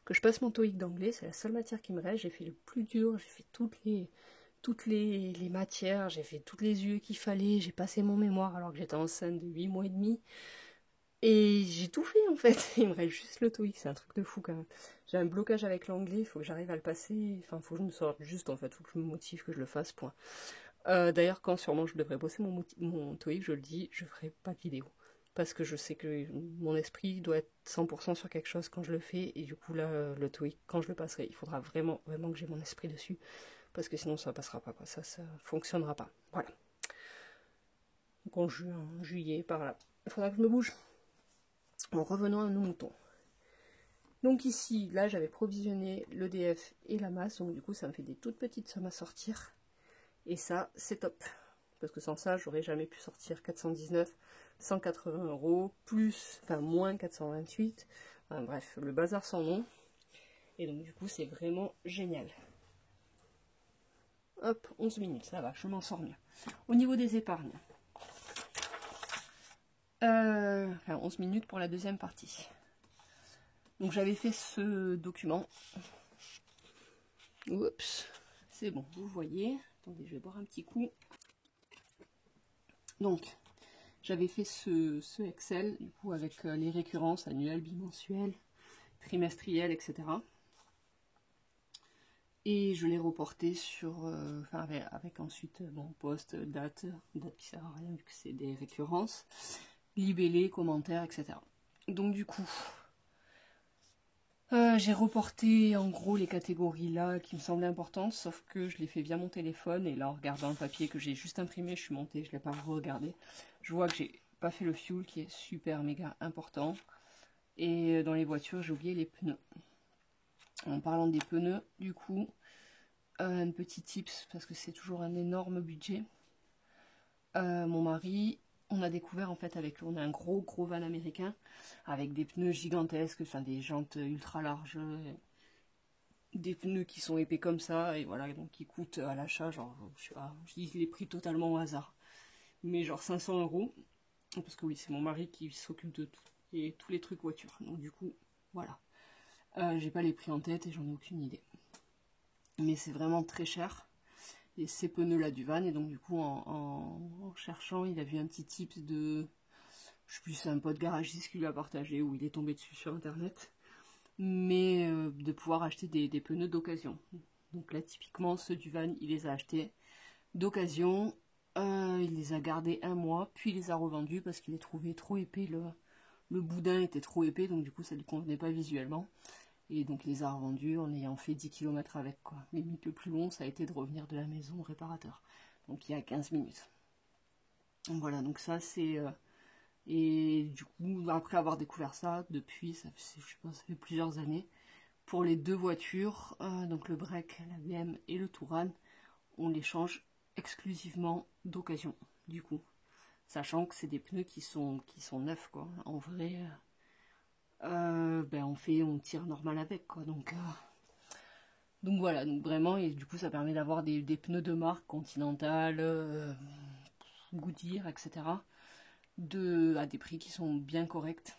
que je passe mon TOEIC d'anglais. C'est la seule matière qui me reste. J'ai fait le plus dur. J'ai fait toutes les matières. J'ai fait toutes les UE qu'il fallait. J'ai passé mon mémoire alors que j'étais enceinte de 8 mois et demi. Et j'ai tout fait en fait, il me reste juste le TOEIC, c'est un truc de fou quand même. J'ai un blocage avec l'anglais, il faut que j'arrive à le passer, enfin il faut que je me sorte juste en fait, il faut que je me motive, que je le fasse, point. D'ailleurs quand sûrement je devrais bosser mon TOEIC, je le dis, je ferai pas de vidéo. Parce que je sais que mon esprit doit être 100% sur quelque chose quand je le fais, et du coup là, le TOEIC, quand je le passerai, il faudra vraiment, vraiment que j'ai mon esprit dessus, parce que sinon ça passera pas, quoi. Ça fonctionnera pas. Voilà. Donc en juin, juillet, par là. Il faudra que je me bouge. Bon, revenons à nos moutons. Donc ici, là j'avais provisionné l'EDF et la masse, donc du coup ça me fait des toutes petites sommes à sortir. Et ça, c'est top. Parce que sans ça, j'aurais jamais pu sortir 419, 180 euros, plus, enfin moins 428. Enfin, bref, le bazar sans nom. Et donc du coup, c'est vraiment génial. Hop, 11 minutes, ça va, je m'en sors mieux. Au niveau des épargnes. Enfin, 11 minutes pour la deuxième partie. Donc j'avais fait ce document. Oups, c'est bon, vous voyez. Attendez, je vais boire un petit coup. Donc, j'avais fait ce Excel, du coup, avec les récurrences annuelles, bimensuelles, trimestrielles, etc. Et je l'ai reporté sur, enfin, avec ensuite, bon, poste, date qui sert à rien vu que c'est des récurrences, libellé, commentaires, etc. Donc, du coup, j'ai reporté en gros les catégories là qui me semblaient importantes, sauf que je l'ai fait via mon téléphone, et là en regardant le papier que j'ai juste imprimé, je suis montée, je ne l'ai pas regardé. Je vois que j'ai pas fait le fuel qui est super méga important, et dans les voitures j'ai oublié les pneus. En parlant des pneus, du coup, un petit tips, parce que c'est toujours un énorme budget. Mon mari, on a découvert en fait avec lui, on a un gros van américain avec des pneus gigantesques, enfin des jantes ultra larges, des pneus qui sont épais comme ça, et voilà, donc qui coûtent à l'achat, genre, je sais pas, je dis les prix totalement au hasard, mais genre 500 euros, parce que oui, c'est mon mari qui s'occupe de tout, et tous les trucs voiture, donc du coup, voilà. J'ai pas les prix en tête et j'en ai aucune idée. Mais c'est vraiment très cher, et ces pneus là du van, et donc du coup, en cherchant, il a vu un petit tip de, je sais plus, c'est un pote garagiste qui lui a partagé, ou il est tombé dessus sur internet, mais de pouvoir acheter des pneus d'occasion. Donc là, typiquement, ceux du van, il les a achetés d'occasion, il les a gardés 1 mois, puis il les a revendus parce qu'il les trouvait trop épais, le boudin était trop épais, donc du coup, ça ne lui convenait pas visuellement. Et donc il les a revendus en ayant fait 10 km avec, quoi. Limite, le plus long, ça a été de revenir de la maison au réparateur. Donc il y a 15 minutes. Donc voilà, donc ça c'est... et du coup, après avoir découvert ça, depuis, je pense, ça fait plusieurs années, pour les 2 voitures, donc le Break, la BM et le Touran, on les change exclusivement d'occasion, du coup. Sachant que c'est des pneus qui sont neufs, quoi. En vrai, ben on tire normal avec, quoi. Donc voilà, donc vraiment, et du coup ça permet d'avoir des pneus de marque Continental, Goodyear, etc. à des prix qui sont bien corrects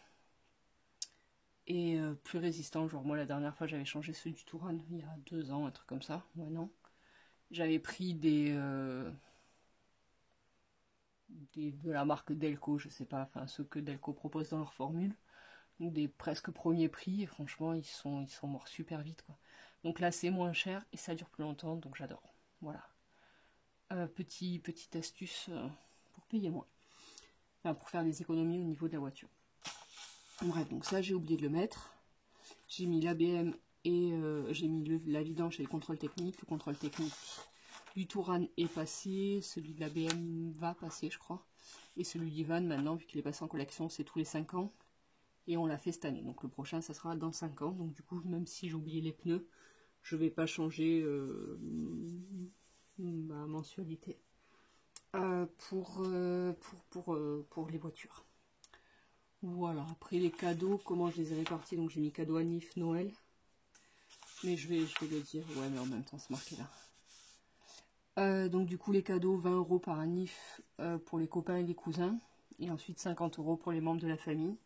et plus résistants. Genre moi la dernière fois j'avais changé ceux du Touran il y a 2 ans, un truc comme ça, ouais non. J'avais pris de la marque Delco, je sais pas, enfin ceux que Delco propose dans leur formule, donc des presque premiers prix, et franchement ils sont morts super vite quoi. Donc là c'est moins cher et ça dure plus longtemps, donc j'adore. Voilà. Petite astuce pour payer moins. Enfin, pour faire des économies au niveau de la voiture. Bref, donc ça j'ai oublié de le mettre. J'ai mis l'ABM et j'ai mis la vidange et le contrôle technique. Le contrôle technique du Touran est passé, celui de l'ABM va passer je crois. Et celui d'Ivan maintenant, vu qu'il est passé en collection, c'est tous les 5 ans. Et on l'a fait cette année. Donc le prochain ça sera dans 5 ans. Donc du coup, même si j'ai oublié les pneus, je vais pas changer ma mensualité pour les voitures. Voilà, après les cadeaux, comment je les ai répartis? Donc j'ai mis cadeau Anif, Noël. Mais je vais le dire, ouais mais en même temps c'est marqué là. Donc du coup les cadeaux, 20 € par Anif pour les copains et les cousins. Et ensuite 50 € pour les membres de la famille.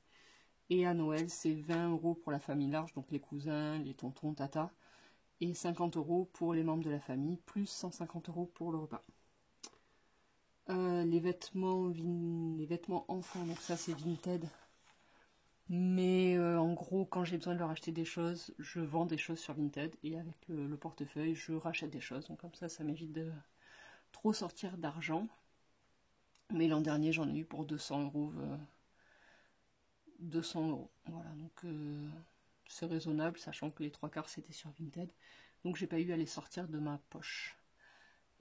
Et à Noël c'est 20 € pour la famille large, donc les cousins, les tontons, tata. Et 50 € pour les membres de la famille, plus 150 € pour le repas. Les vêtements enfants, donc ça c'est Vinted. Mais en gros, quand j'ai besoin de leur acheter des choses, je vends des choses sur Vinted. Et avec le portefeuille, je rachète des choses. Donc comme ça m'évite de trop sortir d'argent. Mais l'an dernier, j'en ai eu pour 200 €. 200 €. Voilà, donc c'est raisonnable, sachant que les 3/4 c'était sur Vinted. Donc j'ai pas eu à les sortir de ma poche.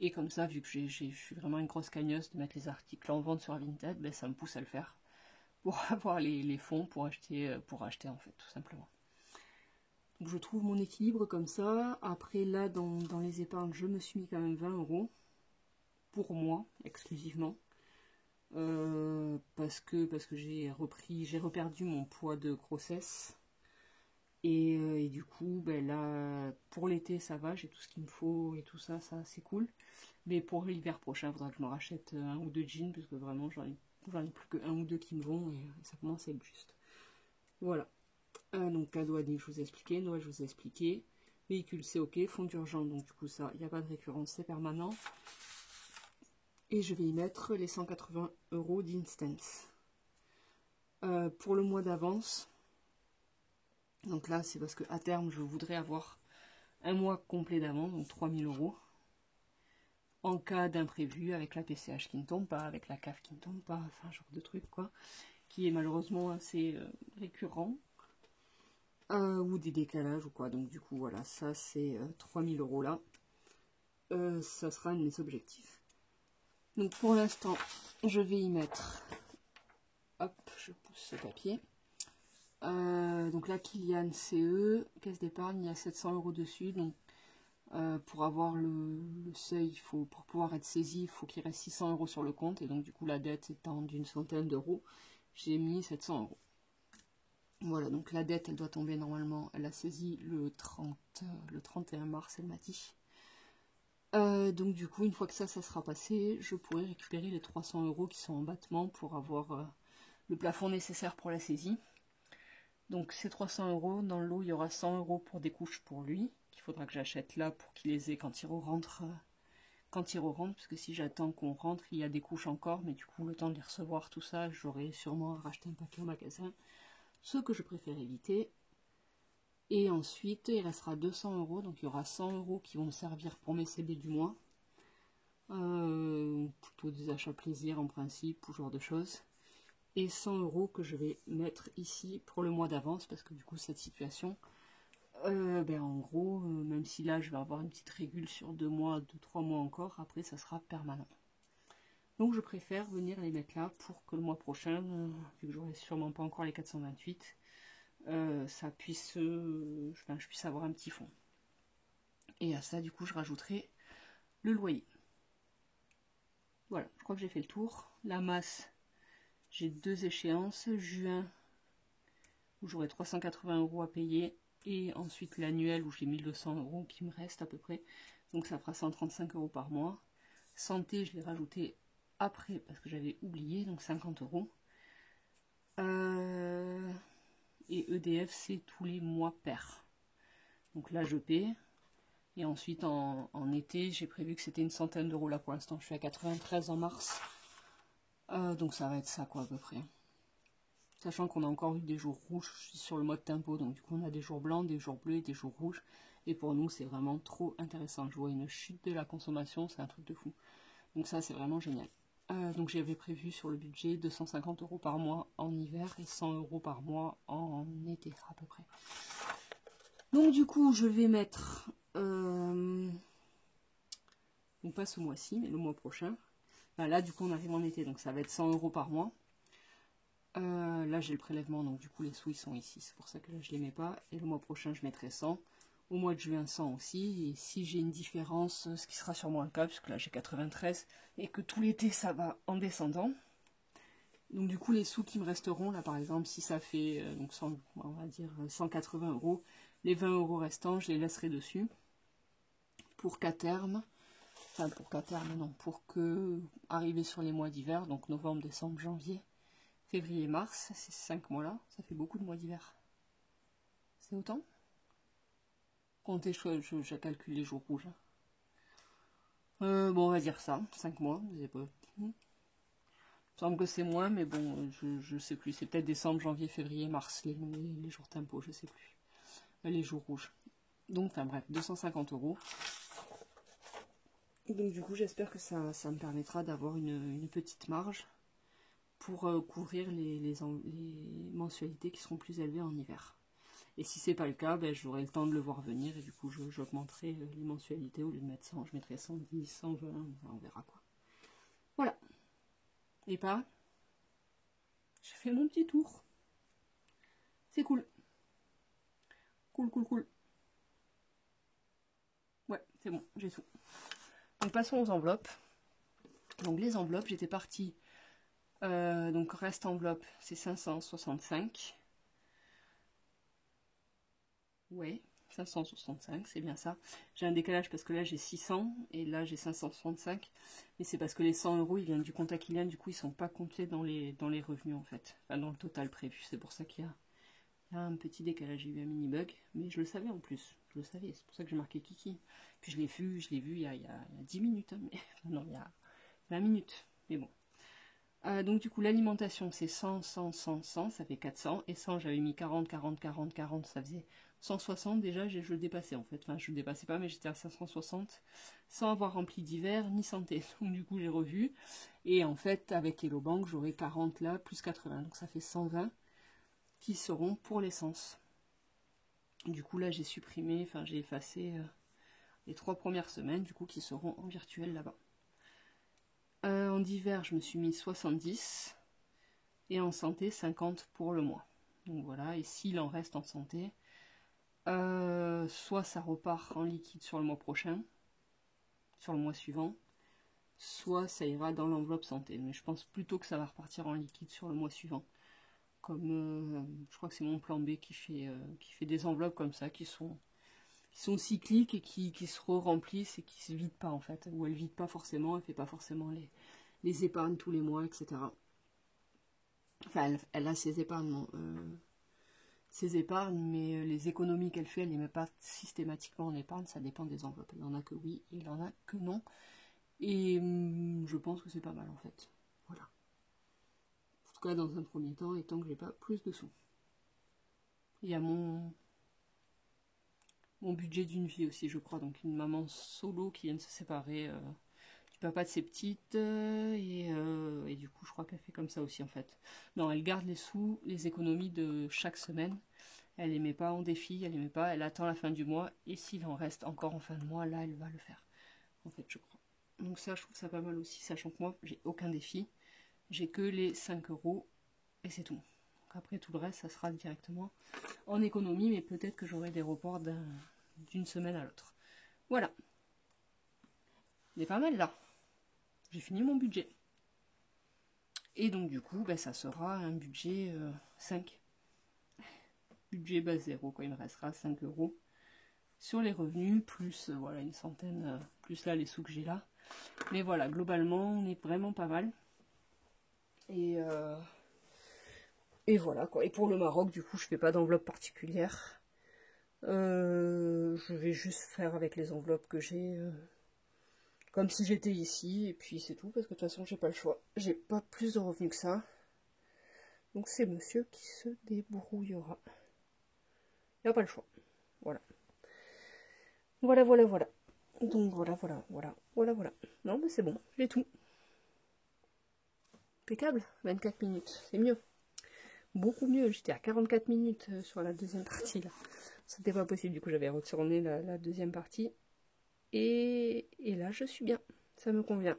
Et comme ça, vu que je suis vraiment une grosse cagneuse de mettre les articles en vente sur Vinted, ben, ça me pousse à le faire. Pour avoir les fonds pour acheter en fait, tout simplement. Donc je trouve mon équilibre comme ça. Après là, dans les épargnes, je me suis mis quand même 20 € pour moi, exclusivement. Parce que j'ai reperdu mon poids de grossesse. Et du coup, ben là, pour l'été, ça va, j'ai tout ce qu'il me faut et tout ça, c'est cool. Mais pour l'hiver prochain, il faudra que je me rachète 1 ou 2 jeans, parce que vraiment, j'en ai plus que 1 ou 2 qui me vont, et ça commence à être juste. Voilà. Donc cadeau à je vous ai expliqué, Noël, je vous ai expliqué. Véhicule, c'est ok. Fonds d'urgence, donc du coup, ça, il n'y a pas de récurrence, c'est permanent. Et je vais y mettre les 180 € d'Instance. Pour le mois d'avance, donc là, c'est parce qu'à terme, je voudrais avoir un mois complet d'avance, donc 3000 €. En cas d'imprévu, avec la PCH qui ne tombe pas, avec la CAF qui ne tombe pas, enfin, genre de truc, quoi, qui est malheureusement assez récurrent, ou des décalages ou quoi. Donc, du coup, voilà, ça, c'est 3000 € là. Ça sera un de mes objectifs. Donc, pour l'instant, je vais y mettre, hop, je pousse ce papier. Donc là, Kylian CE, caisse d'épargne, il y a 700 € dessus. Donc, pour avoir le seuil, pour pouvoir être saisi, il faut qu'il reste 600 € sur le compte. Et donc, du coup, la dette étant d'une centaine d'euros, j'ai mis 700 €. Voilà, donc la dette, elle doit tomber normalement. Elle a saisi le 31 mars, elle m'a dit. Donc, du coup, une fois que ça sera passé, je pourrai récupérer les 300 € qui sont en battement pour avoir le plafond nécessaire pour la saisie. Donc, ces 300 €, dans le lot, il y aura 100 € pour des couches pour lui, qu'il faudra que j'achète là pour qu'il les ait quand il rentre. Parce que si j'attends qu'on rentre, il y a des couches encore, mais du coup, le temps de les recevoir, tout ça, j'aurai sûrement à racheter un paquet au magasin, ce que je préfère éviter. Et ensuite, il restera 200 €, donc il y aura 100 € qui vont me servir pour mes CB du mois. Plutôt des achats plaisir en principe, ou ce genre de choses. Et 100 € que je vais mettre ici pour le mois d'avance, parce que du coup, cette situation, en gros, même si là, je vais avoir une petite régule sur 2 mois, 2-3 mois encore, après, ça sera permanent. Donc, je préfère venir les mettre là pour que le mois prochain, vu que j'aurai sûrement pas encore les 428, ça puisse, je puisse avoir un petit fond. Et à ça, du coup, je rajouterai le loyer. Voilà, je crois que j'ai fait le tour. La masse, j'ai 2 échéances. Juin, où j'aurai 380 € à payer. Et ensuite l'annuel, où j'ai 1200 € qui me reste à peu près. Donc ça fera 135 € par mois. Santé, je l'ai rajouté après, parce que j'avais oublié, donc 50 €. Et EDF, c'est tous les mois pairs. Donc là, je paie. Et ensuite, en été, j'ai prévu que c'était une centaine d'euros. Là, pour l'instant, je suis à 93 en mars. Donc ça va être ça, quoi, à peu près. Sachant qu'on a encore eu des jours rouges, je suis sur le mode tempo, donc du coup on a des jours blancs, des jours bleus et des jours rouges. Et pour nous, c'est vraiment trop intéressant. Je vois une chute de la consommation, c'est un truc de fou. Donc ça, c'est vraiment génial. Donc j'avais prévu sur le budget 250 € par mois en hiver et 100 € par mois en été, à peu près. Donc du coup, je vais mettre... donc pas ce mois-ci, mais le mois prochain. Enfin, là, du coup, on arrive en été, donc ça va être 100 € par mois. Là j'ai le prélèvement, donc du coup les sous ils sont ici, c'est pour ça que là je les mets pas. Et le mois prochain je mettrai 100. Au mois de juin 100 aussi. Et si j'ai une différence, ce qui sera sûrement le cas, puisque là j'ai 93, et que tout l'été ça va en descendant. Donc du coup les sous qui me resteront, là par exemple, si ça fait donc 100, on va dire 180 €, les 20 € restants, je les laisserai dessus. Pour qu'à terme, enfin pour qu'à terme non, pour que arriver sur les mois d'hiver, donc novembre, décembre, janvier, février, mars, ces 5 mois-là, ça fait beaucoup de mois d'hiver. C'est autant? Comptez, je calcule les jours rouges. Bon, on va dire ça, 5 mois. Il me semble que c'est moins, mais bon, je sais plus. C'est peut-être décembre, janvier, février, mars, les jours tempo, je sais plus. Les jours rouges. Donc, enfin bref, 250 €. Donc du coup, j'espère que ça me permettra d'avoir une petite marge pour couvrir les mensualités qui seront plus élevées en hiver. Et si c'est pas le cas, ben, j'aurai le temps de le voir venir et du coup j'augmenterai les mensualités. Au lieu de mettre 100, je mettrai 110, 120, on verra quoi. Voilà. Et pas, j'ai fait mon petit tour. C'est cool. Cool, cool, cool. Ouais, c'est bon, j'ai tout. Donc passons aux enveloppes. Donc les enveloppes, j'étais partie. Donc reste enveloppe, c'est 565. Ouais, 565, c'est bien ça. J'ai un décalage parce que là j'ai 600 et là j'ai 565. Mais c'est parce que les 100 € ils viennent du compte Aquilian, du coup ils sont pas comptés dans les revenus en fait. Enfin dans le total prévu. C'est pour ça qu'il y a un petit décalage. J'ai eu un mini bug, mais je le savais en plus. Je le savais, c'est pour ça que j'ai marqué Kiki. Puis je l'ai vu il y a 10 minutes, hein, mais non, il y a 20 minutes. Mais bon. Donc du coup l'alimentation c'est 100, 100, 100, 100, ça fait 400. Et 100 j'avais mis 40, 40, 40, 40, ça faisait 160 déjà, je le dépassais en fait. Enfin je le dépassais pas mais j'étais à 560 sans avoir rempli d'hiver ni santé. Donc du coup j'ai revu. Et en fait avec Hello Bank j'aurai 40 là plus 80. Donc ça fait 120 qui seront pour l'essence. Du coup là j'ai supprimé, enfin j'ai effacé les 3 premières semaines du coup qui seront en virtuel là-bas. En hiver, je me suis mis 70 et en santé 50 pour le mois. Donc voilà, et s'il en reste en santé, soit ça repart en liquide sur le mois prochain, sur le mois suivant, soit ça ira dans l'enveloppe santé. Mais je pense plutôt que ça va repartir en liquide sur le mois suivant. Comme je crois que c'est mon plan B qui fait des enveloppes comme ça, qui sont cycliques et qui se remplissent et qui se vident pas en fait. Ou elle vide pas forcément, elle fait pas forcément les épargnes tous les mois, etc. Enfin, elle a ses épargnes, mais les économies qu'elle fait, elle les met pas systématiquement en épargne, ça dépend des enveloppes. Il y en a que oui, et il y en a que non. Et je pense que c'est pas mal en fait. Voilà. En tout cas, dans un premier temps, et tant que j'ai pas plus de sous. Il y a mon budget d'une vie aussi, je crois. Donc une maman solo qui vient de se séparer du papa de ses petites. Et du coup, je crois qu'elle fait comme ça aussi en fait. Non, elle garde les sous, les économies de chaque semaine. Elle les met pas en défi, elle les met pas. Elle attend la fin du mois. Et s'il en reste encore en fin de mois, là, elle va le faire. En fait, je crois. Donc ça, je trouve ça pas mal aussi, sachant que moi, j'ai aucun défi. J'ai que les 5 € et c'est tout. Donc après, tout le reste, ça sera directement en économie, mais peut-être que j'aurai des reports d'une semaine à l'autre. Voilà. Il est pas mal là. J'ai fini mon budget. Et donc du coup, ben, ça sera un budget 5. Budget base 0, quoi. Il me restera 5 € sur les revenus, plus voilà une centaine, plus là les sous que j'ai là. Mais voilà, globalement, on est vraiment pas mal. Et voilà quoi. Et pour le Maroc, du coup, je fais pas d'enveloppe particulière. Je vais juste faire avec les enveloppes que j'ai, comme si j'étais ici, et puis c'est tout, parce que de toute façon, j'ai pas le choix. J'ai pas plus de revenus que ça. Donc c'est monsieur qui se débrouillera. Il n'y a pas le choix. Voilà. Voilà. Donc voilà. Non, mais c'est bon, j'ai tout. Impeccable, 24 minutes, c'est mieux. Beaucoup mieux, j'étais à 44 minutes sur la deuxième partie là. C'était pas possible, du coup j'avais retourné la deuxième partie. Et là je suis bien, ça me convient.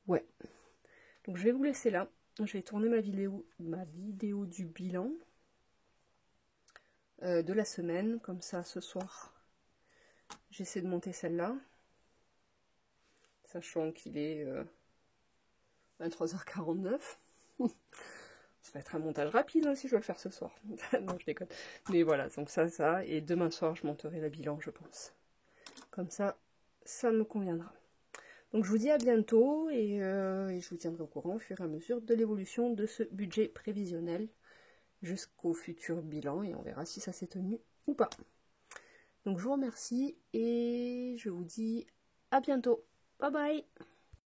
Ouais. Donc je vais vous laisser là. Je vais tourner ma vidéo du bilan de la semaine. Comme ça ce soir, j'essaie de monter celle-là. Sachant qu'il est 23h49. Ça va être un montage rapide hein, si je veux le faire ce soir. Non, je déconne. Mais voilà, donc ça. Et demain soir, je monterai le bilan, je pense. Comme ça, ça me conviendra. Donc je vous dis à bientôt et je vous tiendrai au courant au fur et à mesure de l'évolution de ce budget prévisionnel jusqu'au futur bilan et on verra si ça s'est tenu ou pas. Donc je vous remercie et je vous dis à bientôt. Bye bye!